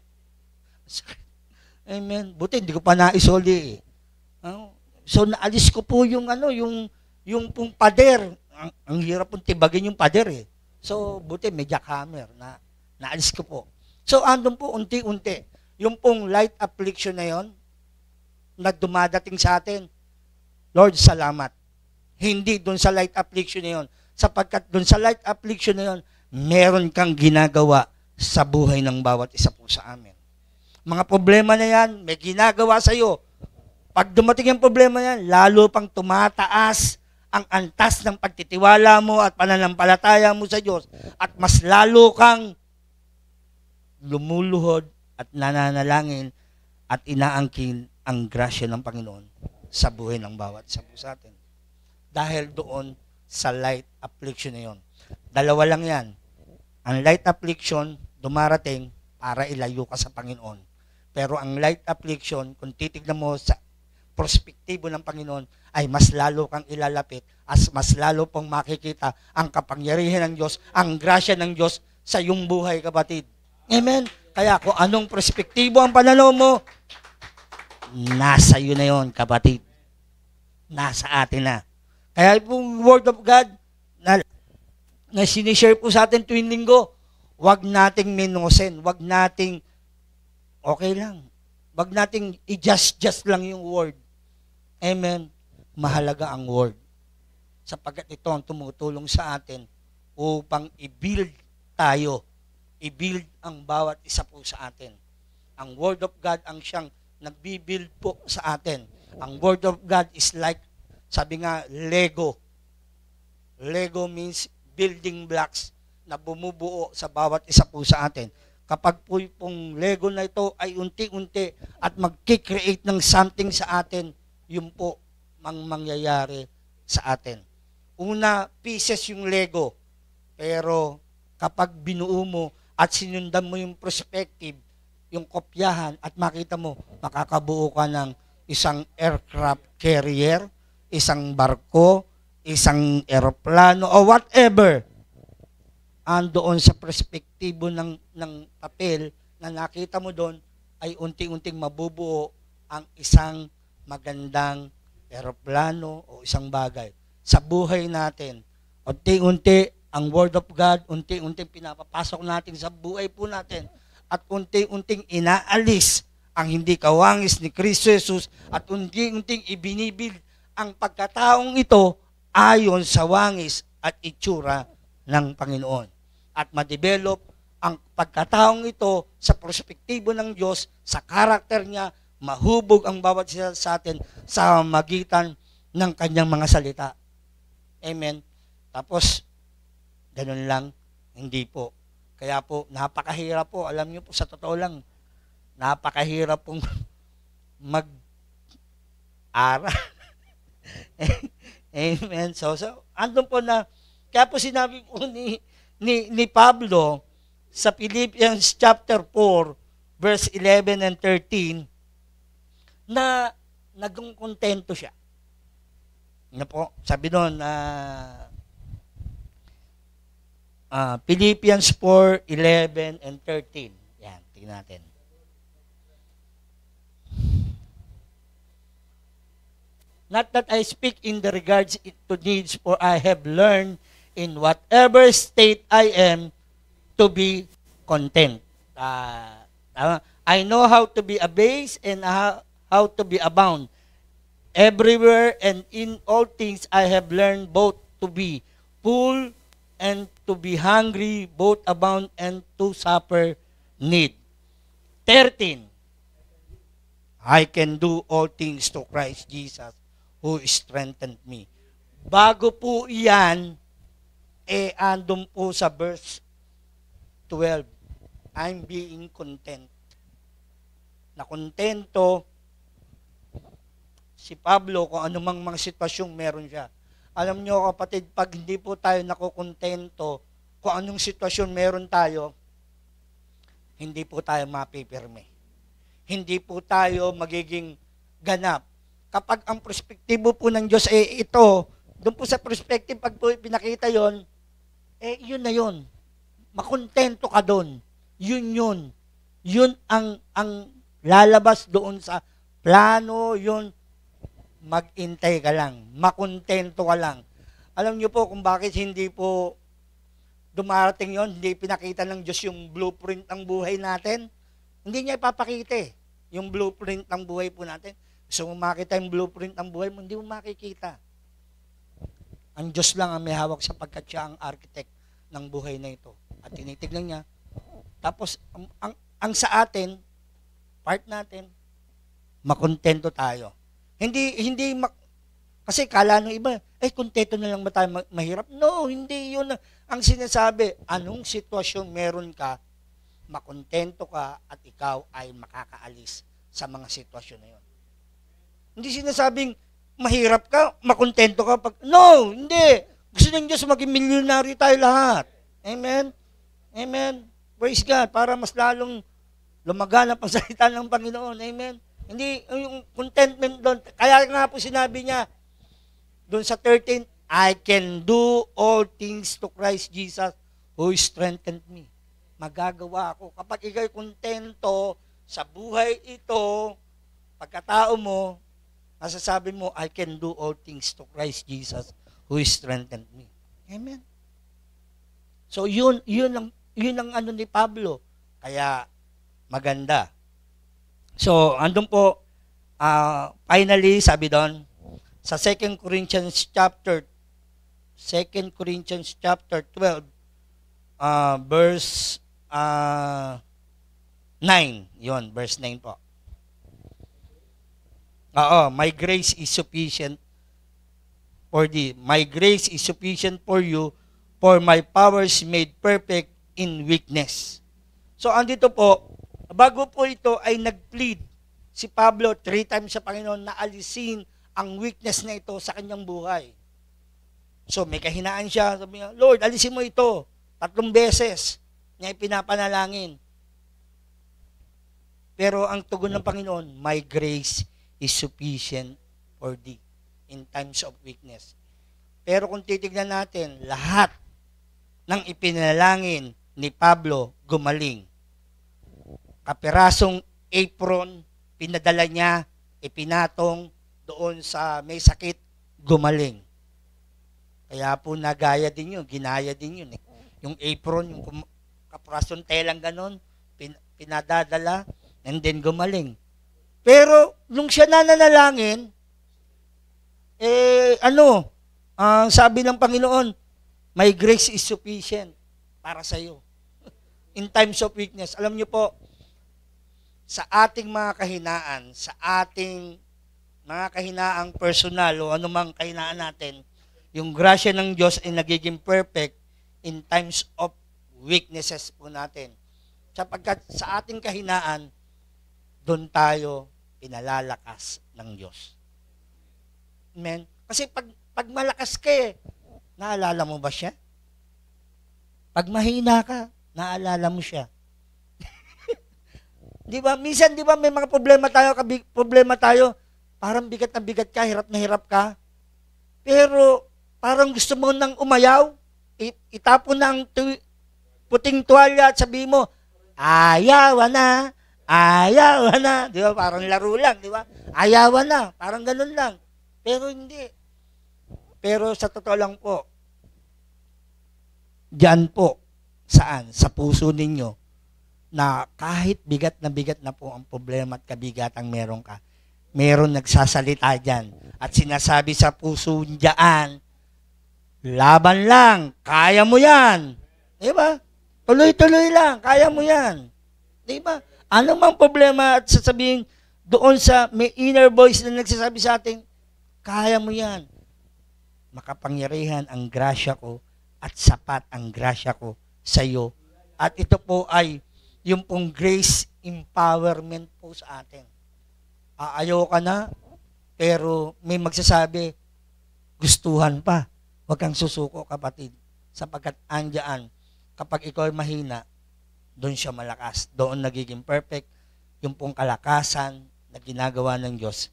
Amen. Buti hindi ko pa naisoli. So naalis ko po yung yung pong pader. Ang hirap pong tibagin yung pader eh. So buti may jackhammer na naalis ko po. So andun po unti-unti yung pong light affliction na yon na dumadating sa atin. Lord, salamat. Hindi doon sa light affliction na yon. Sapagkat doon sa light affliction na yon, meron kang ginagawa sa buhay ng bawat isa po sa amin. Mga problema na yan, may ginagawa sa iyo. Pag dumating yung problema na yan, lalo pang tumataas ang antas ng pagtitiwala mo at pananampalataya mo sa Diyos. At mas lalo kang lumuluhod at nananalangin at inaangkin ang grasya ng Panginoon sa buhay ng bawat isa po sa atin. Dahil doon sa light affliction na yon. Dalawa lang yan. Ang light affliction, dumarating para ilayo ka sa Panginoon. Pero ang light affliction, kung titignan mo sa perspektibo ng Panginoon, ay mas lalo kang ilalapit as mas lalo pong makikita ang kapangyarihan ng Diyos, ang grasya ng Diyos sa iyong buhay, kapatid. Amen? Kaya kung anong perspektibo ang pananaw mo, nasa iyo na yon, kapatid. Nasa atin na. Kaya yung Word of God na sinishare po sa atin tuwing linggo, wag nating minosen, wag nating okay lang. Wag nating i-just lang yung word. Amen. Mahalaga ang word. Sapagkat ito ang tumutulong sa atin upang i-build tayo. I-build ang bawat isa po sa atin. Ang Word of God ang siyang nagbi-build po sa atin. Ang Word of God is like, sabi nga, Lego. Lego means building blocks na bumubuo sa bawat isa po sa atin. Kapag po pong Lego na ito ay unti-unti at mag-create ng something sa atin, yun po mangyayari sa atin. Una, pieces yung Lego. Pero kapag binuo mo at sinundan mo yung perspective, yung kopyahan at makita mo, makakabuo ka ng isang aircraft carrier, isang barko, isang eroplano, o whatever. Andoon sa perspektibo ng papel na nakita mo doon, ay unti-unting mabubuo ang isang magandang eroplano o isang bagay. Sa buhay natin, unti-unti ang Word of God, unti-unting pinapapasok natin sa buhay po natin at unti-unting inaalis ang hindi kawangis ni Kristo Jesus at unti-unting ibinibuild ang pagkataong ito ayon sa wangis at itsura ng Panginoon. At ma-develop ang pagkataong ito sa perspektibo ng Diyos, sa karakter niya, mahubog ang bawat isa sa atin sa magitan ng kanyang mga salita. Amen. Tapos, ganun lang, hindi po. Kaya po, napakahirap po. Alam niyo po, sa totoo lang, napakahirap pong mag-aral. Amen. So, andun po na, kaya po sinabi po ni Pablo sa Philippians chapter 4, verse 11 and 13, na naging kontento siya. Ano po, sabi doon, Philippians 4, 11 and 13. Yan, tingnan natin. Not that I speak in the regards to needs, for I have learned in whatever state I am to be content. I know how to be abased and how to be abound. Everywhere and in all things I have learned both to be full and to be hungry, both abound and to suffer need. 13. I can do all things to Christ Jesus who strengthened me. Bago po iyan, andun po sa verse 12, I'm being content. Na kontento si Pablo kung anumang mga sitwasyong meron siya. Alam nyo kapatid, pag hindi po tayo nakukontento kung anong sitwasyon meron tayo, hindi po tayo mapipirme. Hindi po tayo magiging ganap. Kapag ang perspektibo po ng Diyos ito, doon po sa perspective, pag po pinakita yon, yun na yun. Makontento ka doon. Yun. Yun ang lalabas doon sa plano, yun. Mag-intay ka lang. Makontento ka lang. Alam niyo po kung bakit hindi po dumarating yon, hindi pinakita ng Diyos yung blueprint ng buhay natin. Hindi niya ipapakita yung blueprint ng buhay po natin. Gusto mo makita yung blueprint ng buhay mo, hindi mo makikita. Ang Diyos lang ang may hawak sapagkat siya ang architect ng buhay na ito. At tinitignan niya. Tapos, ang sa atin, part natin, makontento tayo. Kasi kala ng iba, kontento na lang ba tayo mahirap? No, hindi yun ang sinasabi. Anong sitwasyon meron ka, makontento ka at ikaw ay makakaalis sa mga sitwasyon na yun. Hindi sinasabing mahirap ka, makontento ka. No, hindi. Gusto ng Diyos maging milyonaryo tayo lahat. Amen? Amen. Praise God. Para mas lalong lumaganap ang salita ng Panginoon. Amen? Hindi, yung contentment doon. Kaya nga po sinabi niya, doon sa 13, I can do all things to Christ Jesus who strengthened me. Magagawa ako. Kapag ikaw kontento sa buhay ito, pagkatao mo, masasabi mo, I can do all things to Christ Jesus who strengthened me. Amen. So yun ang ano ni Pablo. Kaya maganda. So andun po, finally, sabi doon, sa 2 Corinthians chapter 12, verse 9. Yun, verse 9 po. My grace is sufficient for thee. My grace is sufficient for you, for my power is made perfect in weakness. So, andito po, bago po ito ay nag-plead si Pablo 3 times sa Panginoon na alisin ang weakness na ito sa kanyang buhay. So, may kahinaan siya. Sabi niya, Lord, alisin mo ito. 3 beses niya ipinapanalangin. Pero ang tugon ng Panginoon, my grace is sufficient for thee in times of weakness. Pero kung titignan natin, lahat ng ipinalangin ni Pablo gumaling. Kapirasong apron, pinadala niya, ipinatong doon sa may sakit, gumaling. Kaya po nagaya din yun, ginaya din yun. Yung apron, yung kapirasong telang ganon, pinadadala, and then gumaling. Pero, nung siya nananalangin, sabi ng Panginoon, my grace is sufficient para sa iyo. In times of weakness. Alam niyo po, sa ating mga kahinaan, sa ating mga kahinaang personal o anumang kahinaan natin, yung grasya ng Diyos ay nagiging perfect in times of weaknesses po natin. Sapagkat sa ating kahinaan, doon tayo pinalalakas ng Diyos. Amen? Kasi pag malakas ka naalala mo ba siya? Pag mahina ka, naalala mo siya. Di ba? Minsan, di ba, may mga problema tayo, parang bigat na bigat ka, hirap na hirap ka. Pero, parang gusto mo nang umayaw, itapon ng puting tuwalya at sabihin mo, ayaw na. Di ba? Parang laro lang, di ba? Ayawan na, parang ganun lang. Pero hindi. Pero sa totoo lang po, diyan po, saan? Sa puso ninyo, na kahit bigat na po ang problema at kabigatang meron ka, meron nagsasalita dyan at sinasabi sa puso dyan, laban lang, kaya mo yan. Diba? Tuloy-tuloy lang, kaya mo yan. Diba? Ano mang problema at sasabihin doon sa may inner voice na nagsasabi sa atin, kaya mo yan. Makapangyarihan ang grasya ko at sapat ang grasya ko sa iyo. At ito po ay yung pong grace empowerment po sa atin. Ayaw ka na, pero may magsasabi, gustuhan pa. Huwag kang susuko, kapatid. Sapagkat andyan, kapag ikaw ay mahina, doon siya malakas. Doon nagiging perfect yung pong kalakasan na ginagawa ng Diyos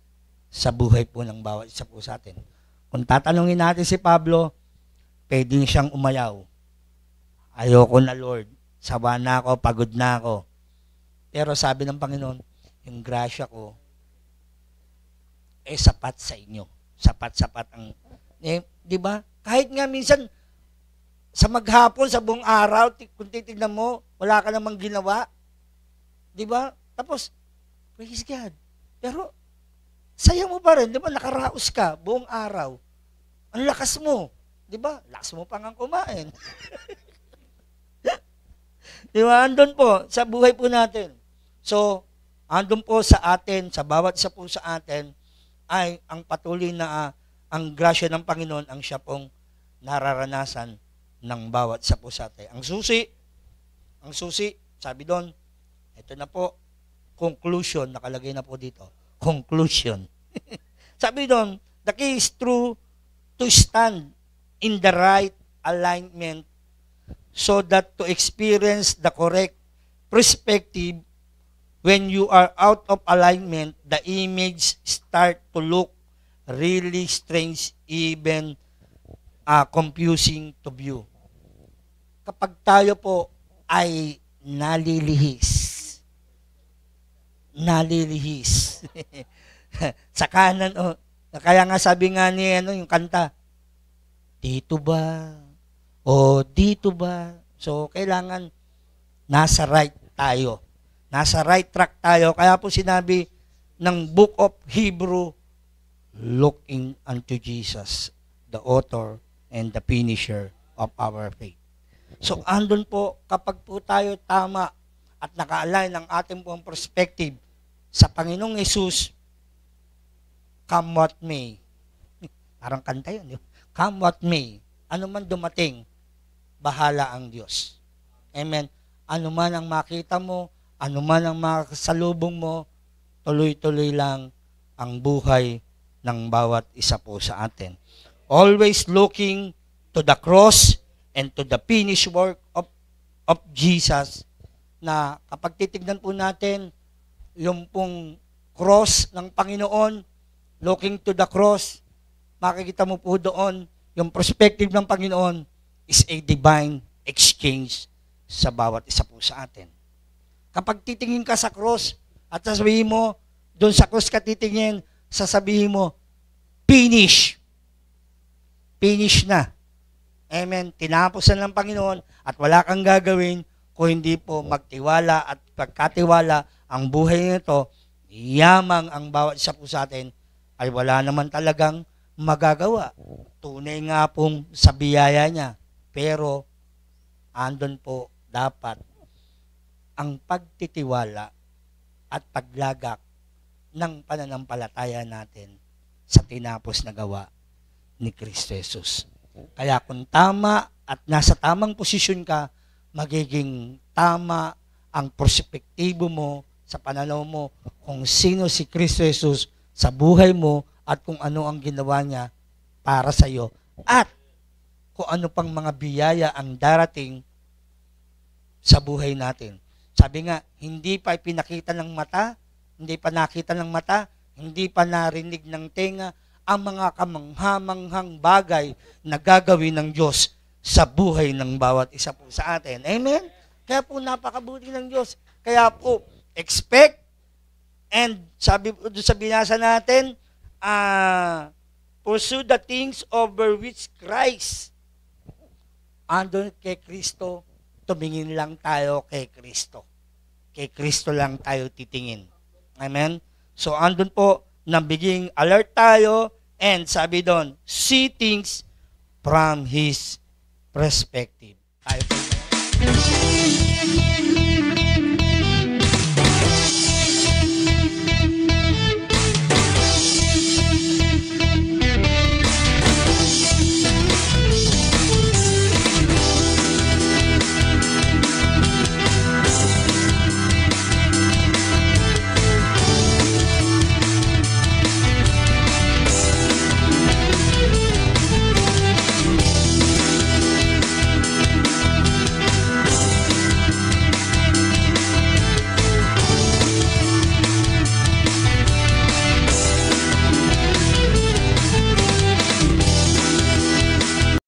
sa buhay po ng bawat isa po sa atin. Kung tatanungin natin si Pablo, pwedeng siyang umayaw. Ayoko na, Lord. Sawa na ako, pagod na ako. Pero sabi ng Panginoon, yung grasya ko, sapat sa inyo. Sapat ang, di ba? Kahit nga minsan, sa maghapon, sa buong araw, kung titignan mo, wala ka namang ginawa. Di ba? Tapos, praise God. Pero, saya mo pa rin. Di ba? Nakaraos ka buong araw. Ang lakas mo. Di ba? Lakas mo pa nga kumain. Di ba? Andun po, sa buhay po natin. So, andun po sa atin, sa bawat isa po sa atin, ay ang patuloy na ang grasya ng Panginoon ang siya pong nararanasan ng bawat isa po sa atin. Ang susi, sabi doon, ito na po, conclusion, nakalagay na po dito, conclusion. Sabi doon, the key is true to stand in the right alignment so that to experience the correct perspective. When you are out of alignment, the image start to look really strange, even confusing to view. Kapag tayo po ay nalilihis, sa kanan, kaya nga sabi nga ni yung kanta, dito ba? O dito ba? So, kailangan nasa right tayo. Nasa right track tayo. Kaya po sinabi ng Book of Hebrew, looking unto Jesus, the author and the finisher of our faith. So, andun po, kapag po tayo tama at naka-align ang ating pong perspective sa Panginoong Yesus, come what may. Parang kanta yun. Come what may. Ano man dumating, bahala ang Diyos. Amen. Ano man ang makita mo, ano man ang makasalubong mo, tuloy-tuloy lang ang buhay ng bawat isa po sa atin. Always looking to the cross and to the finished work of Jesus, na kapag titignan po natin yung pong cross ng Panginoon, looking to the cross, makikita mo po doon, yung perspective ng Panginoon is a divine exchange sa bawat isa po sa atin. Kapag titingin ka sa cross at sasabihin mo, doon sa cross ka titingin, sasabihin mo, finish. Finish na. Amen. Tinapos na ng Panginoon at wala kang gagawin kung hindi po magtiwala at pagkatiwala ang buhay nito, yamang ang bawat isa po sa atin ay wala naman talagang magagawa. Tunay nga pong sa biyaya niya. Pero, andon po dapat ang pagtitiwala at paglagak ng pananampalataya natin sa tinapos na gawa ni Kristo Jesus. Kaya kung tama at nasa tamang posisyon ka, magiging tama ang perspektibo mo sa pananaw mo kung sino si Kristo Jesus sa buhay mo at kung ano ang ginawa niya para sa iyo at kung ano pang mga biyaya ang darating sa buhay natin. Sabi nga, hindi pa ipinakita ng mata, hindi pa nakita ng mata, hindi pa narinig ng tenga ang mga kamanghamanghang bagay na gagawin ng Diyos sa buhay ng bawat isa po sa atin. Amen? Kaya po napakabuti ng Diyos. Kaya po, expect, and sabi sa binasa natin, pursue the things over which Christ. Andun kay Kristo, tumingin lang tayo kay Kristo. kay Kristo lang tayo titingin. Amen? So, andun po, nabiging alert tayo, and sabi doon, see things from His perspective. Tayo po.